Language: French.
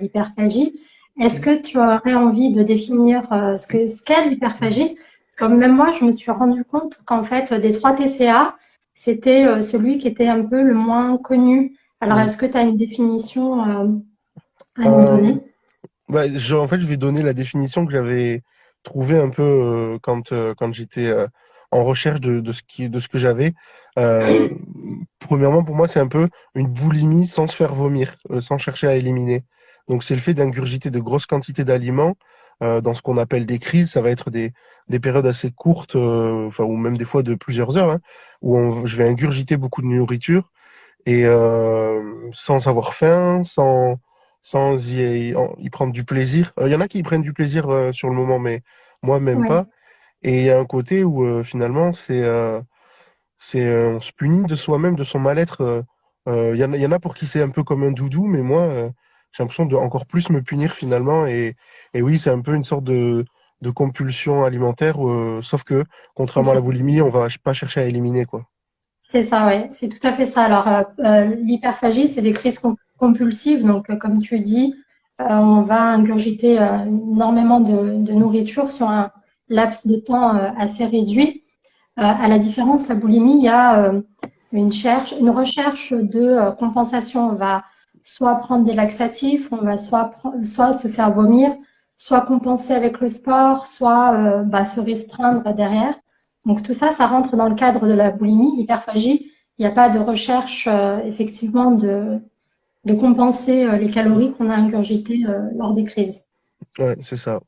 l'hyperphagie. Est-ce que tu aurais envie de définir ce qu'est l'hyperphagie? Parce que même moi, je me suis rendu compte qu'en fait, des 3 TCA, c'était celui qui était un peu le moins connu. Alors, Mm. est-ce que tu as une définition à nous Euh, donner? en fait, je vais donner la définition que j'avais trouvée un peu quand j'étais en recherche de ce que j'avais. Euh, Premièrement, pour moi, c'est un peu une boulimie sans se faire vomir, sans chercher à éliminer. Donc, c'est le fait d'ingurgiter de grosses quantités d'aliments dans ce qu'on appelle des crises. Ça va être des périodes assez courtes, enfin, ou même des fois de plusieurs heures, hein, où je vais ingurgiter beaucoup de nourriture et sans avoir faim, sans y prendre du plaisir. Il y en a qui y prennent du plaisir sur le moment, mais moi même Oui, pas. Et il y a un côté où finalement on se punit de soi-même, de son mal-être. Il y en a pour qui c'est un peu comme un doudou, mais moi j'ai l'impression de encore plus me punir finalement. Et oui, c'est un peu une sorte de compulsion alimentaire, sauf que c'est contrairement à ça. la boulimie, on va pas chercher à éliminer quoi. C'est ça, oui, c'est tout à fait ça. Alors, l'hyperphagie, c'est des crises compulsives. Donc, comme tu dis, on va ingurgiter énormément de nourriture sur un laps de temps assez réduit. À la différence, la boulimie, il y a une recherche de compensation. On va soit prendre des laxatifs, on va soit se faire vomir, soit compenser avec le sport, soit se restreindre derrière. Donc tout ça, ça rentre dans le cadre de la boulimie, l'hyperphagie. Il n'y a pas de recherche effectivement de compenser les calories qu'on a ingurgitées lors des crises. Ouais, c'est ça.